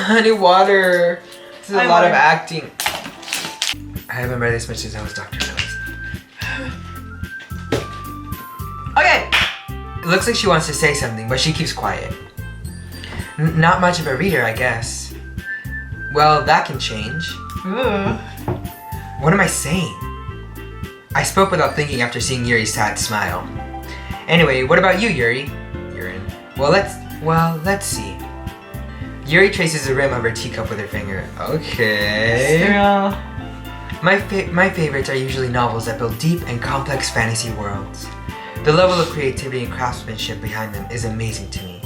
Honey, water. This is a lot of water. acting. I haven't read this much since I was Dr. Notes. Okay. It looks like she wants to say something, but she keeps quiet. Not much of a reader, I guess. Well, that can change. Ooh. What am I saying? I spoke without thinking after seeing Yuri's sad smile. Anyway, what about you, Yuri? Urine. Well, let's see. Yuri traces the rim of her teacup with her finger. Okay. Girl. My favorites are usually novels that build deep and complex fantasy worlds. The level of creativity and craftsmanship behind them is amazing to me.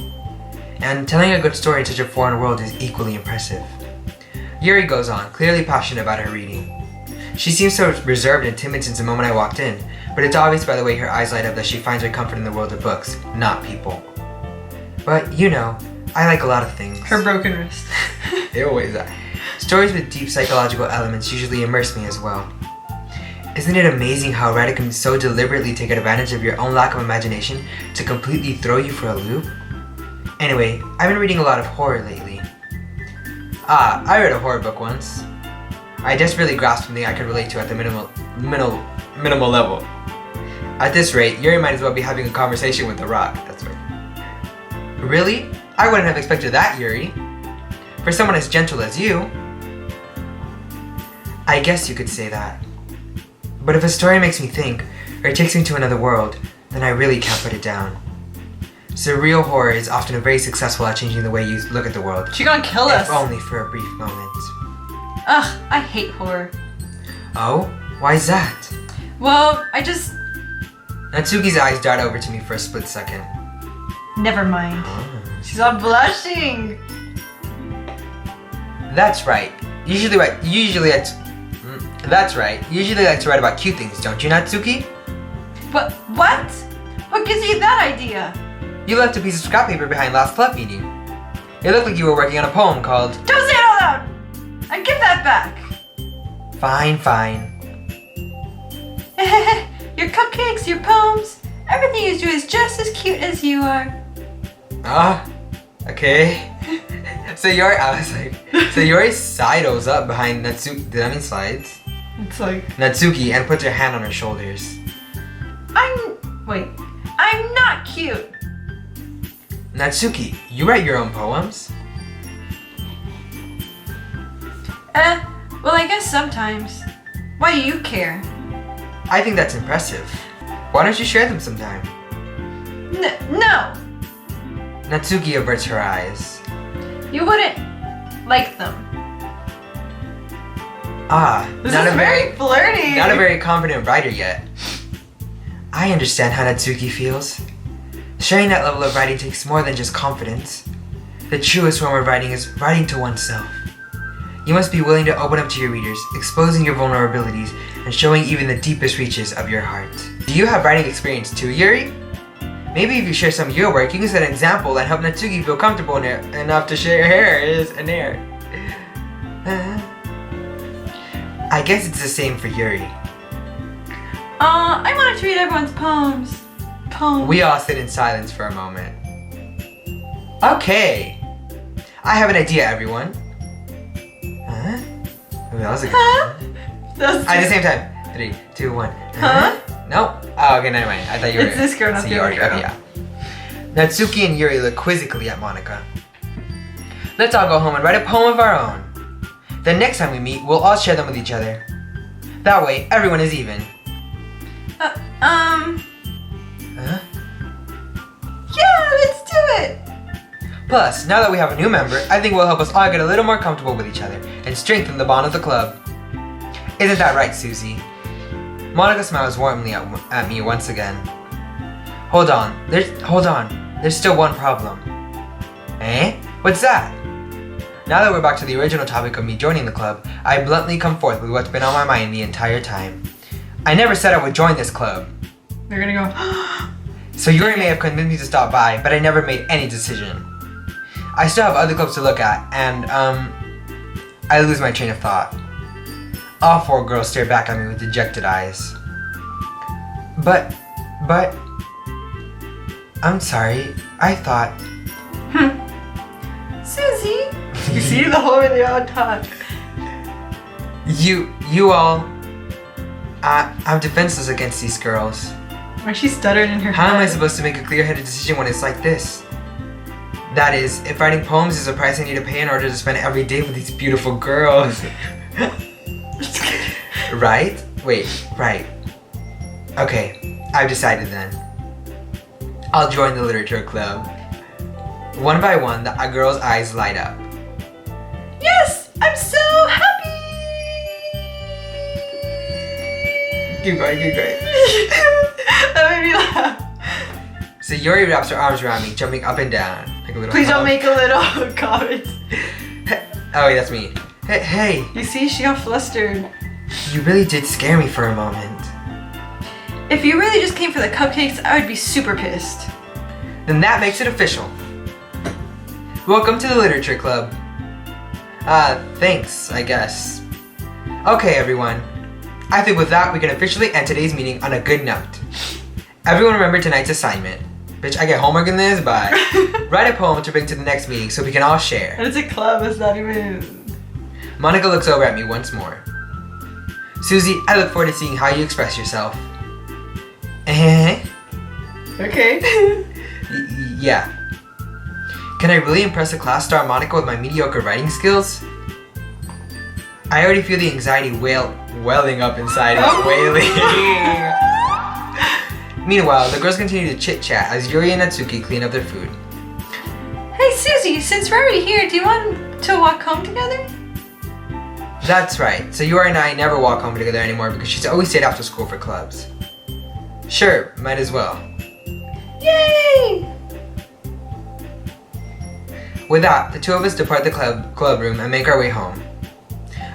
And telling a good story in such a foreign world is equally impressive. Yuri goes on, clearly passionate about her reading. She seems so reserved and timid since the moment I walked in, but it's obvious by the way her eyes light up that she finds her comfort in the world of books, not people. But, you know, I like a lot of things. Her broken wrist. It always are. Stories with deep psychological elements usually immerse me as well. Isn't it amazing how a writer can so deliberately take advantage of your own lack of imagination to completely throw you for a loop? Anyway, I've been reading a lot of horror lately. I read a horror book once. I desperately grasped something I could relate to at the minimal level. At this rate, Yuri might as well be having a conversation with the rock. That's right. Really? I wouldn't have expected that, Yuri. For someone as gentle as you. I guess you could say that. But if a story makes me think, or takes me to another world, then I really can't put it down. Surreal horror is often very successful at changing the way you look at the world. She's gonna kill us. If only for a brief moment. Ugh, I hate horror. Oh? Why is that? Well, Natsuki's eyes dart over to me for a split second. never mind. Oh. She's all blushing. That's right. That's right. Usually like to write about cute things, don't you, Natsuki? What? What? What gives you that idea? You left a piece of scrap paper behind last club meeting. It looked like you were working on a poem called... Don't say it out loud! I give that back. Fine. Your cupcakes, your poems, everything you do is just as cute as you are. Okay. So Yuri sidles up behind Natsuki, did I mean slides? It's like... Natsuki and puts her hand on her shoulders. I'm not cute. Natsuki, you write your own poems? Well, I guess sometimes. Why do you care? I think that's impressive. Why don't you share them sometime? No! Natsuki averts her eyes. You wouldn't like them. This not is a very flirty. Not a very confident writer yet. I understand how Natsuki feels. Sharing that level of writing takes more than just confidence. The truest form of writing is writing to oneself. You must be willing to open up to your readers, exposing your vulnerabilities and showing even the deepest reaches of your heart. Do you have writing experience too, Yuri? Maybe if you share some of your work, you can set an example and help Natsuki feel comfortable enough to share his and her. I guess it's the same for Yuri. I wanted to read everyone's poems. We all sit in silence for a moment. Okay. I have an idea, everyone. Ooh, that was a good one. At the same time. 3, 2, 1. No. Oh, okay, never mind. I thought you were. It's this girl, not the other girl. Okay, yeah. Natsuki and Yuri look quizzically at Monica. Let's all go home and write a poem of our own. Then next time we meet, we'll all share them with each other. That way, everyone is even. Yeah, let's do it! Plus, now that we have a new member, I think it will help us all get a little more comfortable with each other and strengthen the bond of the club. Isn't that right, Susie? Monica smiles warmly at me once again. Hold on. There's still one problem. Eh? What's that? Now that we're back to the original topic of me joining the club, I bluntly come forth with what's been on my mind the entire time. I never said I would join this club. They're gonna go, So Yuri may have convinced me to stop by, but I never made any decision. I still have other clubs to look at, and, I lose my train of thought. All 4 girls stare back at me with dejected eyes. But, I'm sorry, I thought... Susie, You see the whole way they all talk. You all. I'm defenseless against these girls. Why is she stuttering in her How am I head? supposed to make a clear-headed decision when it's like this? That is, if writing poems is a price I need to pay in order to spend every day with these beautiful girls. Right? Wait, right. Okay, I've decided then. I'll join the literature club. One by one, the girls' eyes light up. Yes! I'm so happy! Keep going. That made me laugh. So Yuri wraps her arms around me, jumping up and down. Like a little Please don't hug. make a little comment. Oh wait, that's me. Hey, You see, she got flustered. you really did scare me for a moment. If you really just came for the cupcakes, I would be super pissed. Then that makes it official. Welcome to the literature club. Thanks, I guess. Okay, everyone. I think with that, we can officially end today's meeting on a good note. Everyone remember tonight's assignment. Bitch, I get homework in this, but write a poem to bring to the next meeting so we can all share. And it's a club, it's not even... Monica looks over at me once more. Susie, I look forward to seeing how you express yourself. Okay. Yeah. Can I really impress the class star Monica with my mediocre writing skills? I already feel the anxiety welling up inside me. Oh. Wailing. Meanwhile, the girls continue to chit-chat as Yuri and Natsuki clean up their food. Hey Susie, since we're already here, do you want to walk home together? That's right, so Yuri and I never walk home together anymore because she's always stayed after school for clubs. Sure, might as well. Yay! With that, the two of us depart the club room and make our way home.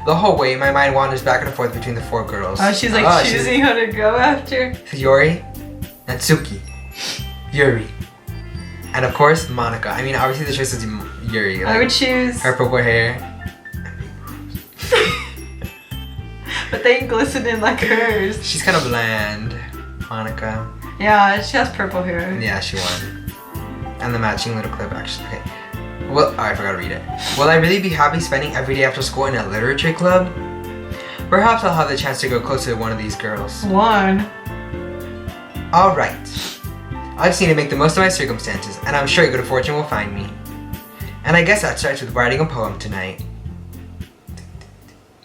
The whole way, my mind wanders back and forth between the four girls. Oh, she's like choosing who to go after. Yuri, Natsuki, Yuri, and of course, Monica. I mean, obviously the choice is Yuri. I would choose... her purple hair. But they ain't glistening like hers. She's kind of bland, Monica. Yeah, she has purple hair. Yeah, she won. And the matching little clip, actually. Okay. Well, I forgot to read it. Will I really be happy spending every day after school in a literature club? Perhaps I'll have the chance to go closer to one of these girls. One. Alright. I just need to make the most of my circumstances, and I'm sure good fortune will find me. And I guess that starts with writing a poem tonight.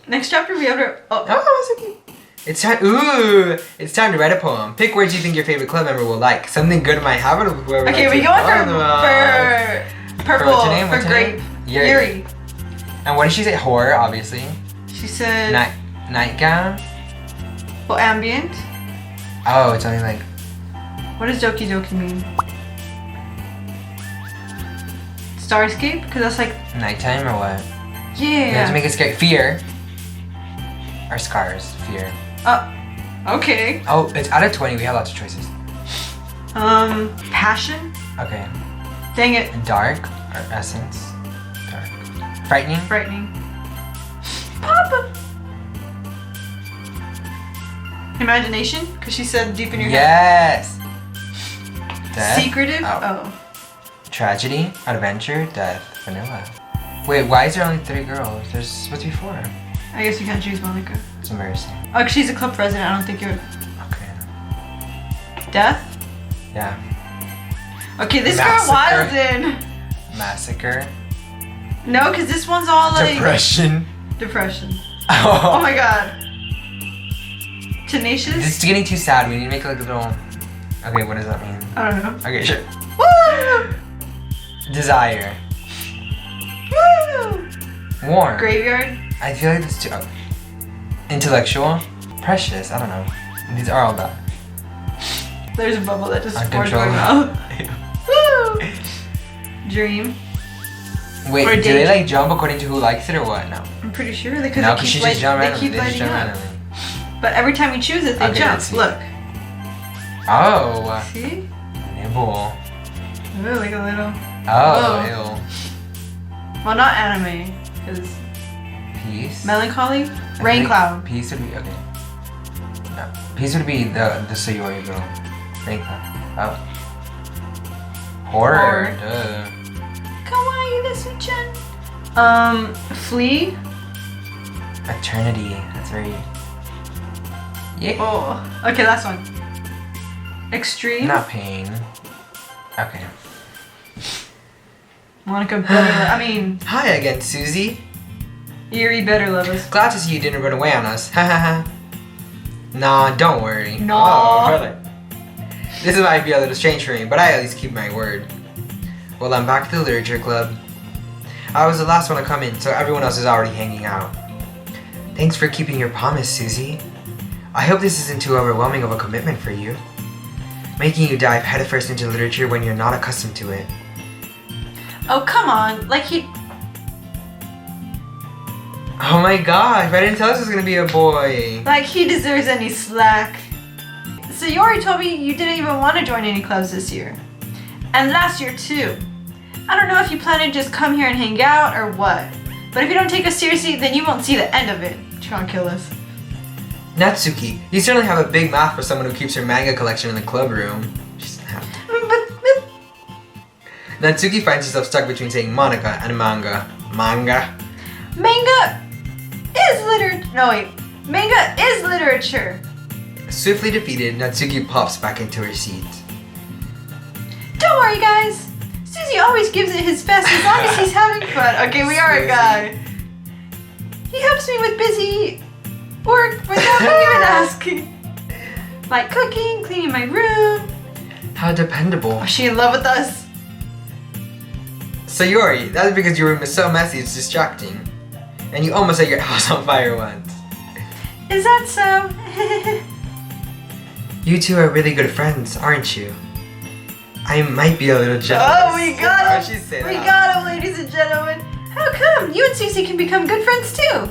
Next chapter we have to... Oh. Oh, it's okay. It's time. Ooh! It's time to write a poem. Pick words you think your favorite club member will like. Something good might happen to whoever. Okay, likes we it. going Oh, for purple, what's her name? for What's her grape. name? Yuri. And what did she say? Horror, obviously. She said... Nightgown. Well, ambient. Oh, it's only like. What does doki doki mean? Starscape? Because that's like... Nighttime or what? Yeah. You have to make it scary. Fear. Or scars. Fear. Okay. Oh, it's out of 20. We have lots of choices. Passion? Okay. Dang it. Dark or essence. Dark. Frightening. Frightening. Papa. Imagination? Because she said deep in your head. Yes. Death. Secretive? Oh. Oh. Tragedy. Adventure. Death. Vanilla. Wait, why is there only 3 girls? There's supposed to be 4. I guess you can't choose Monica. It's embarrassing. Oh, 'cause she's a club president. I don't think you would. Okay. Death? Yeah. Okay, this Massacre. girl wildin'. Massacre. No, because this one's all like... Depression. Depression. Oh my god. Tenacious? This is getting too sad. We need to make like a little. Okay, what does that mean? I don't know. Okay, sure. Woo! Desire. Woo! Warm. Graveyard? I feel like this too. Oh. Intellectual. Precious. I don't know. These are all bad. There's a bubble that just poured in my Uncontrollable. mouth. Woo! Dream. Wait, Or do they daydream. like jump according to who likes it or what? No. I'm pretty sure they could. No, They because she keep just jump they randomly. keep They just lighting jump up. randomly. But every time we choose it, they Okay, jump. let's see. Look. Oh. See? Nibble. Ooh, like a little. Oh, Whoa. Well, not anime, because ew. Peace. melancholy. I Rain think cloud. Peace would be okay. No. Peace would be the Sayori girl. Rain cloud. Oh. Horror. Horror. Duh. Kawaii desu-chan. Flee? Eternity. That's very... Yeah. Oh, okay, last one. Extreme? Not pain. Okay. Monica better, Hi again, Susie. Yuri better love us. Glad to see you didn't run away on us. Ha ha ha. Nah, don't worry. No. Oh, really? This might be a little strange for me, but I at least keep my word. Well, I'm back to the literature club. I was the last one to come in, so everyone else is already hanging out. Thanks for keeping your promise, Susie. I hope this isn't too overwhelming of a commitment for you. Making you dive headfirst into literature when you're not accustomed to it. Oh, come on. Like he... Oh my gosh, I didn't tell us it was gonna be a boy. Like he deserves any slack. So you already told me you didn't even want to join any clubs this year. And last year too. I don't know if you plan to just come here and hang out or what. But if you don't take us seriously, then you won't see the end of it. Try and kill us. Natsuki, you certainly have a big mouth for someone who keeps her manga collection in the club room. But Natsuki finds herself stuck between saying Monica and manga. Manga? manga is literature. No wait, manga is literature. Swiftly defeated, Natsuki pops back into her seat. Don't worry, guys. Susie always gives it his best as long as he's having fun. Okay, we are a guy. He helps me with busy work without me even asking. Like cooking, cleaning my room. How dependable. Is she in love with us? Sayori, that's because your room is so messy it's distracting. And you almost set your house on fire once. Is that so? You two are really good friends, aren't you? I might be a little jealous. Oh, we got Why'd him! she say We that? got him, ladies and gentlemen. How come? You and Susie can become good friends too.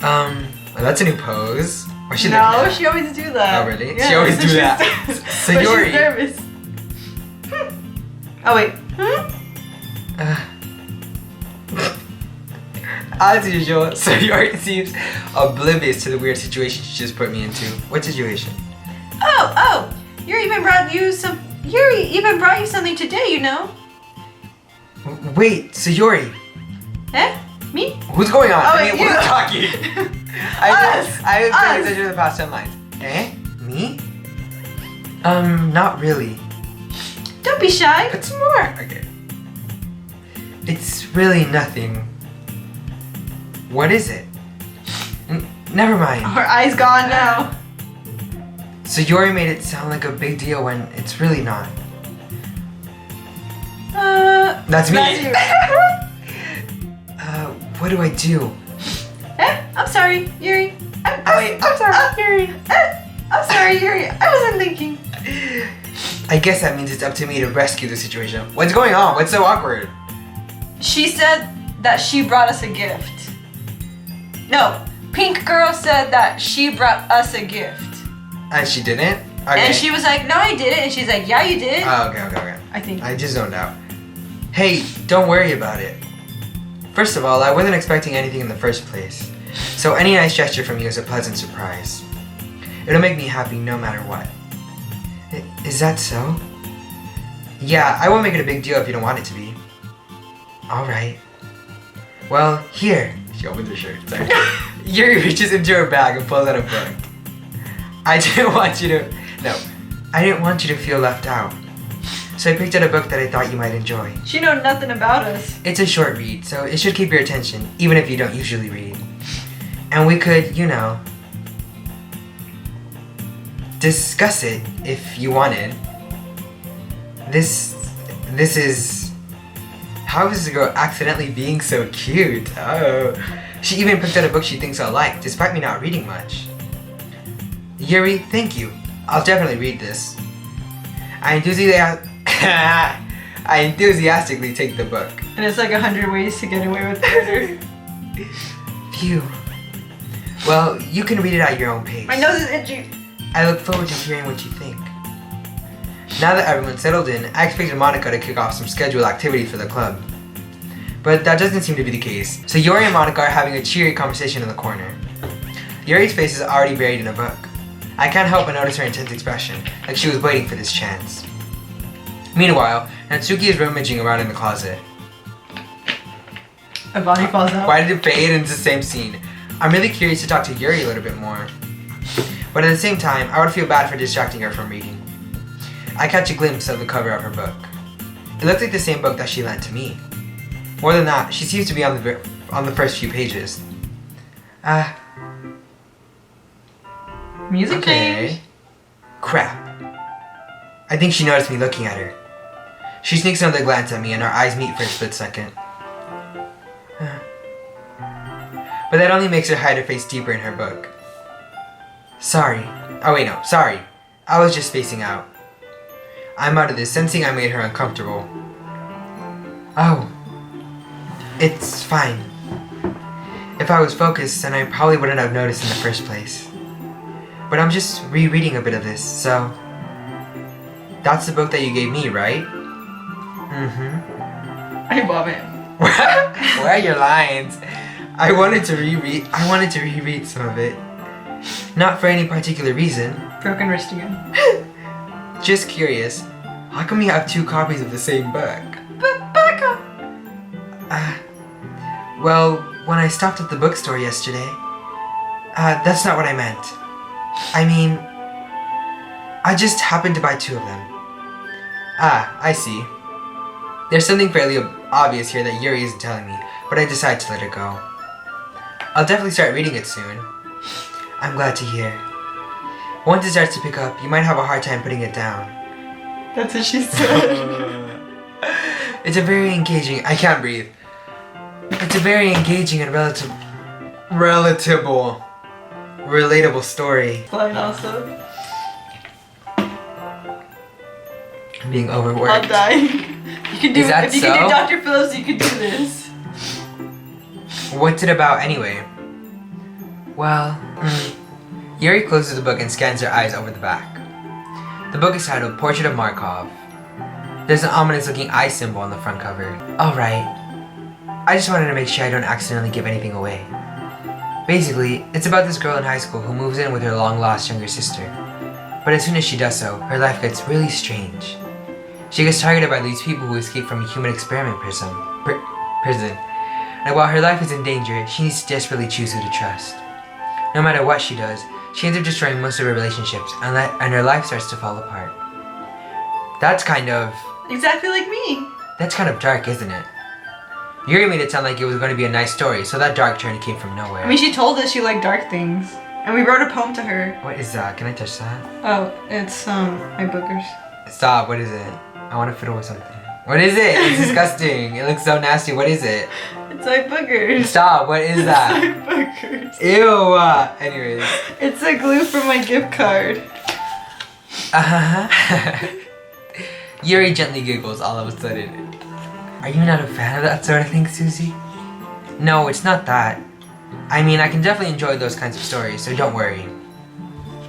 Well, that's a new pose. Why she No, looking at? she always do that. Oh, really? Yeah, She always so do she's- that. but Sayori. she's nervous. Oh wait. As usual, Sayori seems oblivious to the weird situation she just put me into. What situation? Oh! Yuri even brought you something today, you know. Wait, Sayori. Eh? Me? Who's going on? Oh, I mean, you. who's talking? Us. I was paying Us. attention to the past 10 lines. Eh? Me? Not really. Don't be shy. Put some more. Okay. It's really nothing. What is it? Never mind. Her eye's gone now. Sayori made it sound like a big deal when it's really not. That's me. That's you. What do I do? I'm sorry, Yuri. I'm sorry, Yuri. I'm sorry, Yuri. I wasn't thinking. I guess that means it's up to me to rescue the situation. What's going on? What's so awkward? She said that she brought us a gift. No, Pink Girl said that she brought us a gift. And she didn't? Okay. And she was like, no, I didn't. And she's like, yeah, you did. Oh, okay. I think. I just zoned out. Hey, don't worry about it. First of all, I wasn't expecting anything in the first place. So any nice gesture from you is a pleasant surprise. It'll make me happy no matter what. Is that so? Yeah, I won't make it a big deal if you don't want it to be. Alright. Well, here. She opens her shirt, sorry. Yuri reaches into her bag and pulls out a book. I didn't want you to feel left out. So I picked out a book that I thought you might enjoy. She know nothing about us. It's a short read, so it should keep your attention, even if you don't usually read. And we could, discuss it if you wanted. This is... How is this girl accidentally being so cute? Oh. She even picked out a book she thinks I'll like, despite me not reading much. Yuri, thank you. I'll definitely read this. I enthusiastically take the book. And it's like 100 ways to get away with murder. Phew. Well, you can read it at your own pace. My nose is itchy. I look forward to hearing what you think. Now that everyone's settled in, I expected Monica to kick off some scheduled activity for the club. But that doesn't seem to be the case. So Yuri and Monica are having a cheery conversation in the corner. Yuri's face is already buried in a book. I can't help but notice her intense expression, like she was waiting for this chance. Meanwhile, Natsuki is rummaging around in the closet. A body falls out. Why did it fade into the same scene? I'm really curious to talk to Yuri a little bit more. But at the same time, I would feel bad for distracting her from reading. I catch a glimpse of the cover of her book. It looked like the same book that she lent to me. More than that, she seems to be on the first few pages. Music change. Crap. I think she noticed me looking at her. She sneaks another glance at me and our eyes meet for a split second. But that only makes her hide her face deeper in her book. Sorry. Oh wait, no, sorry. I was just spacing out. I'm out of this, sensing I made her uncomfortable. Oh. It's fine. If I was focused, then I probably wouldn't have noticed in the first place. But I'm just rereading a bit of this, so... That's the book that you gave me, right? Mm-hmm. I love it. Where are your lines? I wanted to reread some of it. Not for any particular reason. Broken wrist again. Just curious. How come you have 2 copies of the same book? Becca! Well, when I stopped at the bookstore yesterday, that's not what I meant. I mean, I just happened to buy 2 of them. I see. There's something fairly obvious here that Yuri isn't telling me, but I decided to let it go. I'll definitely start reading it soon. I'm glad to hear. Once it starts to pick up, you might have a hard time putting it down. That's what she said. It's a very engaging... I can't breathe. It's a very engaging and relatable story. Fine also. I'm being overworked. I'll die. You can do Is that if you so? can do Dr. Phillips, you can do this. What's it about anyway? Well, Yuri closes the book and scans her eyes over the back. The book is titled Portrait of Markov. There's an ominous looking eye symbol on the front cover. Alright. I just wanted to make sure I don't accidentally give anything away. Basically, it's about this girl in high school who moves in with her long lost younger sister. But as soon as she does so, her life gets really strange. She gets targeted by these people who escape from a human experiment prison. And while her life is in danger, she needs to desperately choose who to trust. No matter what she does, she ends up destroying most of her relationships, and her life starts to fall apart. That's kind of... Exactly like me. That's kind of dark, isn't it? Yuri made it sound like it was going to be a nice story, so that dark turn came from nowhere. I mean, she told us she liked dark things. And we wrote a poem to her. What is that? Can I touch that? Oh, it's, my boogers. Stop, what is it? I want to fiddle with something. What is it? It's disgusting. It looks so nasty. What is it? It's my boogers. Stop, what is that? It's my boogers. Ew! Anyways. It's a glue from my gift card. Yuri gently giggles all of a sudden. Are you not a fan of that sort of thing, Susie? No, it's not that. I mean, I can definitely enjoy those kinds of stories, so don't worry.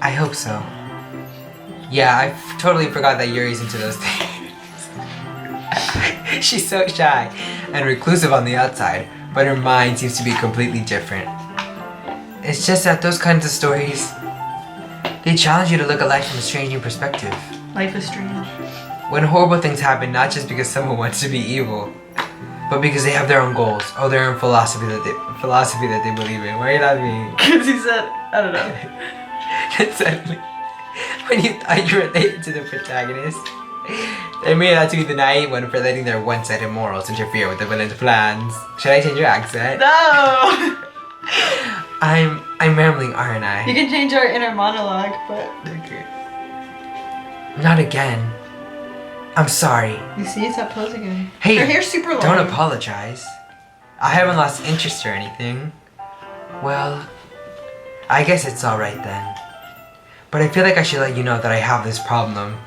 I hope so. Yeah, I totally forgot that Yuri's into those things. She's so shy and reclusive on the outside, but her mind seems to be completely different. It's just that those kinds of stories, they challenge you to look at life from a strange new perspective. Life is strange. When horrible things happen, not just because someone wants to be evil, but because they have their own goals or their own philosophy that they believe in. Why are you laughing? Because he said, I don't know. Suddenly, when you thought you related to the protagonist, they made out to be the naive one for letting their one-sided morals interfere with the villain's plans. Should I change your accent? No! I'm rambling, aren't I? You can change our inner monologue, but... Okay. Not again. I'm sorry. You see, it's that pose again. Hey, her hair's super long. Don't apologize. I haven't lost interest or anything. Well, I guess it's alright then. But I feel like I should let you know that I have this problem.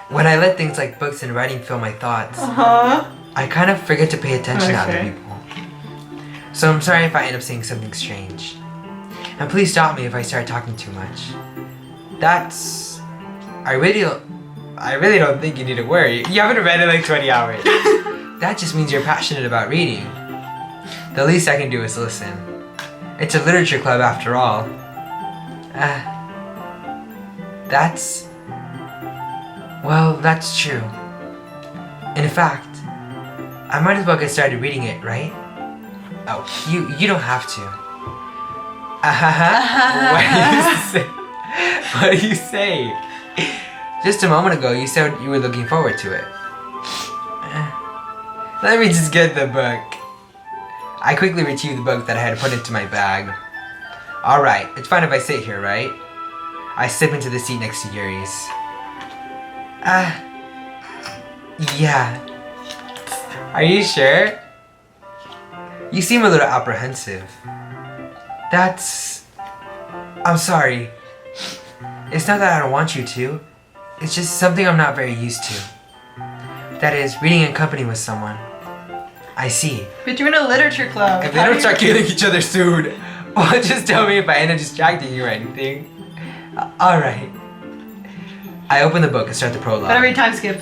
When I let things like books and writing fill my thoughts, I kind of forget to pay attention to other people. So I'm sorry if I end up saying something strange. And please stop me if I start talking too much. That's... I really don't think you need to worry. You haven't read in like 20 hours. That just means you're passionate about reading. The least I can do is listen. It's a literature club after all. Well, that's true. In fact, I might as well get started reading it, right? Oh, you don't have to. What do you say? Just a moment ago, you said you were looking forward to it. Let me just get the book. I quickly retrieved the book that I had put into my bag. Alright, it's fine if I sit here, right? I slip into the seat next to Yuri's. Yeah. Are you sure? You seem a little apprehensive. I'm sorry. It's not that I don't want you to. It's just something I'm not very used to. That is, reading in company with someone. I see. But you're in a literature club. If they don't start killing each other soon, well, just tell me if I end up distracting you or anything. Alright. I open the book and start the prologue. Better read time skip.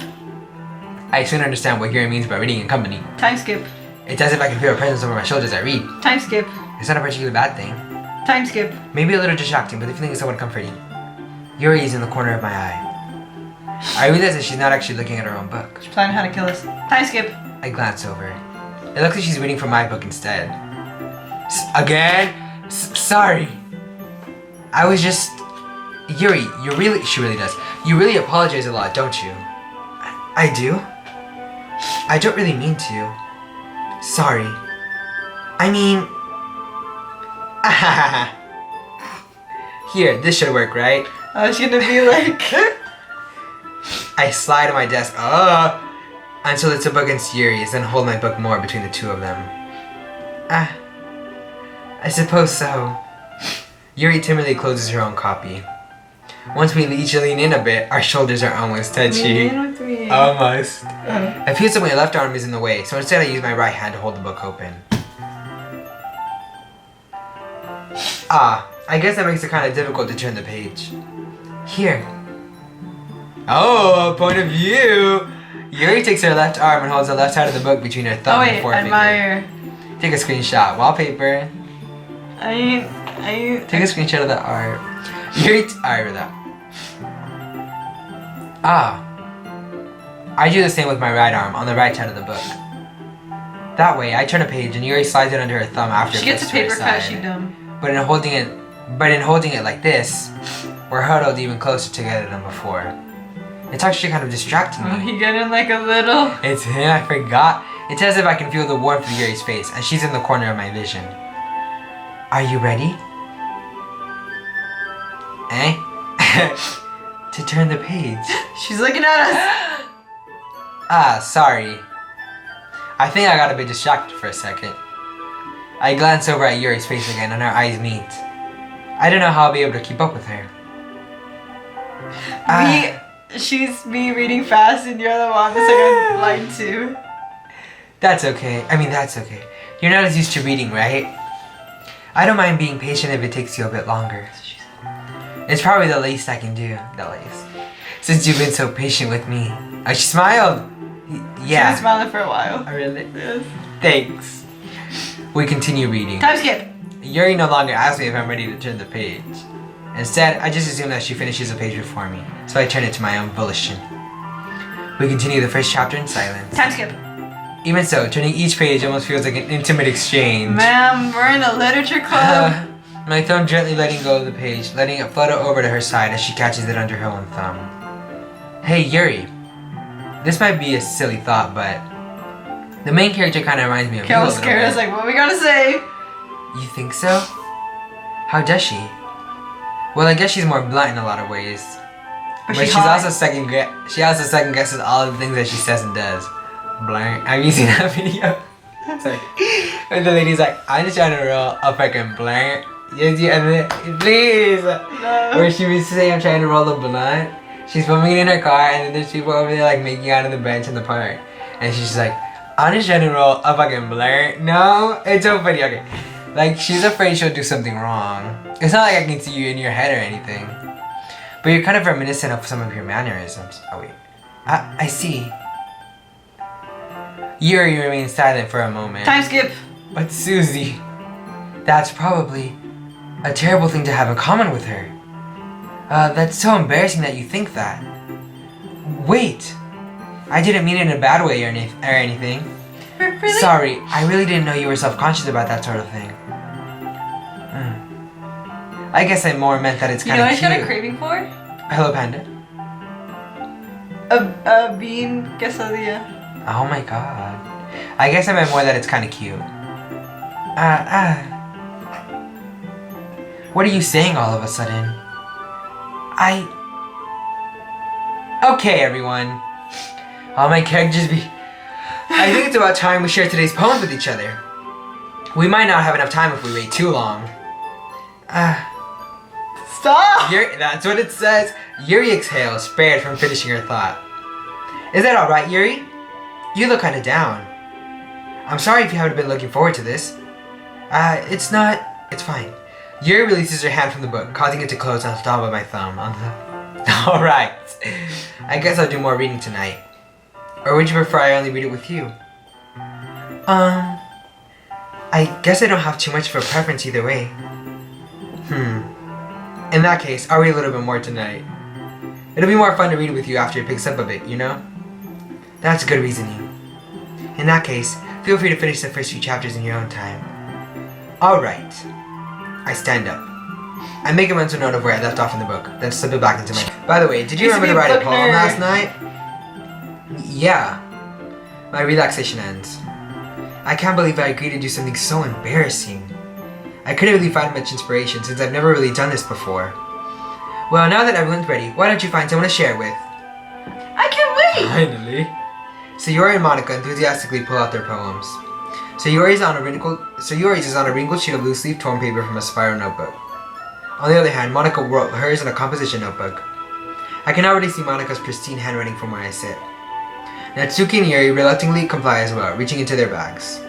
I soon understand what Yuri means by reading in company. Time skip. It's as if I can feel a presence over my shoulders as I read. Time skip. It's not a particularly bad thing. Time skip. Maybe a little distracting, but the feeling is somewhat comforting. Yuri is in the corner of my eye. I realize that she's not actually looking at her own book. She's planning how to kill us. Time skip. I glance over. It looks like she's reading from my book instead. Again? Sorry. I was just... Yuri, she really does. You really apologize a lot, don't you? I do? I don't really mean to. Sorry. I mean... Here, this should work, right? I was gonna be like... I slide on my desk until it's up against Yuri's, then hold my book more between the two of them. I suppose so. Yuri timidly closes her own copy. Once we each lean in a bit, our shoulders are almost touchy. Lean in with me. Almost. I feel that my left arm is in the way, so instead I use my right hand to hold the book open. I guess that makes it kind of difficult to turn the page. Here. Oh, point of view! Yuri takes her left arm and holds the left side of the book between her thumb and forefinger. Admire. Take a screenshot. Wallpaper. I Take a screenshot of the art. Yuri, alright with that. I do the same with my right arm on the right side of the book. That way, I turn a page and Yuri slides it under her thumb after. She gets a paper cut. She dumb. But in holding it like this, we're huddled even closer together than before. It's actually kind of distracting me. Oh, he getting like a little. It's him. I forgot. It's as if I can feel the warmth of Yuri's face, and she's in the corner of my vision. Are you ready? Eh? To turn the page. She's looking at us. Sorry. I think I got a bit distracted for a second. I glance over at Yuri's face again and our eyes meet. I don't know how I'll be able to keep up with her. She's me reading fast and you're the one that's like on line 2. That's okay. That's okay. You're not as used to reading, right? I don't mind being patient if it takes you a bit longer. It's probably the least I can do. The least. Since you've been so patient with me. Oh, she smiled! Yeah. She was smiling for a while. Oh, really? Yes. Thanks. We continue reading. Time skip! Yuri no longer asks me if I'm ready to turn the page. Instead, I just assume that she finishes a page before me, so I turn it to my own volition. We continue the first chapter in silence. Time skip! Even so, turning each page almost feels like an intimate exchange. Ma'am, we're in a literature club. My thumb gently letting go of the page, letting it flutter over to her side as she catches it under her own thumb. Hey, Yuri. This might be a silly thought, but the main character kind of reminds me of you a little scared bit. us like, what we gotta say? You think so? How does she? Well, I guess she's more blunt in a lot of ways. But she also second guesses all of the things that she says and does. Blunt. Have you seen that video? Sorry. And the lady's like, I'm just trying to roll a fucking blunt. Yes, you, and then, please. No. Where she was saying, I'm trying to roll a blunt. She's filming it in her car, and then there's people over there like making out on the bench in the park. And she's just like, I'm just trying to roll a fucking blunt. No, it's so funny. Okay. Like, she's afraid she'll do something wrong. It's not like I can see you in your head or anything. But you're kind of reminiscent of some of your mannerisms. Oh, wait. I see. Yuri remains silent for a moment. Time skip! But Susie, that's probably a terrible thing to have in common with her. That's so embarrassing that you think that. Wait! I didn't mean it in a bad way or anything. We're Really? Sorry, I really didn't know you were self-conscious about that sort of thing. I guess I more meant that it's You kind know of what cute. I got a craving for? Hello, Panda. A bean quesadilla. Oh my god. I guess I meant more that it's kind of cute. What are you saying all of a sudden? Okay, everyone. All my characters be... I think it's about time we share today's poems with each other. We might not have enough time if we wait too long. Stop! That's what it says. Yuri exhales, spared from finishing her thought. Is that alright, Yuri? You look kinda down. I'm sorry if you haven't been looking forward to this. It's fine. Yuri releases her hand from the book, causing it to close on the top of my thumb. Alright. I guess I'll do more reading tonight. Or would you prefer I only read it with you? I guess I don't have too much of a preference either way. In that case, I'll read a little bit more tonight. It'll be more fun to read it with you after it picks up a bit, you know? That's good reasoning. In that case, feel free to finish the first few chapters in your own time. Alright. I stand up. I make a mental note of where I left off in the book, then slip it back into my... By the way, did you remember to write a poem last night? Yeah. My relaxation ends. I can't believe I agreed to do something so embarrassing. I couldn't really find much inspiration since I've never really done this before. Well, now that everyone's ready, why don't you find someone to share it with? I can't wait! Finally. Sayori and Monica enthusiastically pull out their poems. Sayori's is on a wrinkled sheet of loose leaf torn paper from a spiral notebook. On the other hand, Monica wrote hers in a composition notebook. I can already see Monica's pristine handwriting from where I sit. Natsuki and Yuri reluctantly comply as well, reaching into their bags.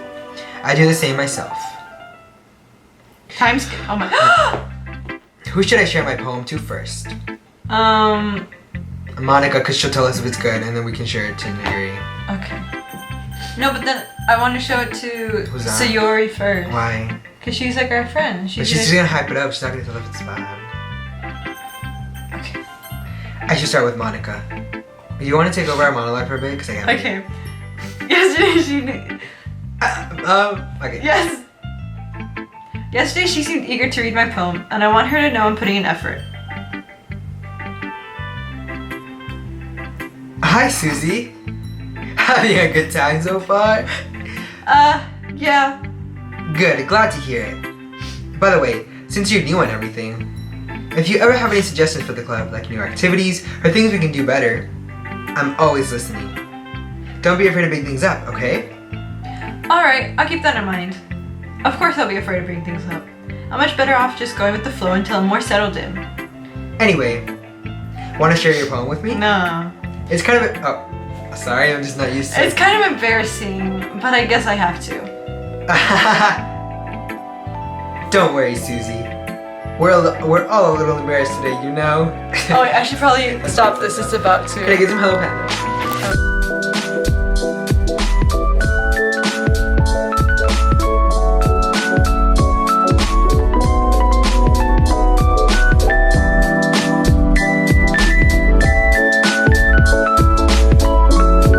I do the same myself. Time skip. Oh my... Who should I share my poem to first? Monica, because she'll tell us if it's good, and then we can share it to Yuri. Okay. No, but then I want to show it to Who's that? Sayori first. Why? Because she's like our friend. But she's just gonna hype it up. She's not gonna tell if it's bad. Okay. I should start with Monica. Do you want to take over our monologue for a bit? Because I can't. Okay. Yesterday she... Okay. Yes! Yesterday she seemed eager to read my poem, and I want her to know I'm putting in effort. Hi, Susie. Having a good time so far? Yeah. Good, glad to hear it. By the way, since you're new and everything, if you ever have any suggestions for the club, like new activities or things we can do better, I'm always listening. Don't be afraid to bring things up, okay? Alright, I'll keep that in mind. Of course I'll be afraid to bring things up. I'm much better off just going with the flow until I'm more settled in. Anyway, want to share your poem with me? No. It's kind of oh, sorry, I'm just not used to it. It's kind of embarrassing, but I guess I have to. Don't worry, Susie. We're all a little embarrassed today, you know? Oh wait, I should probably stop this. It's about to... Can I get some Hello Panda?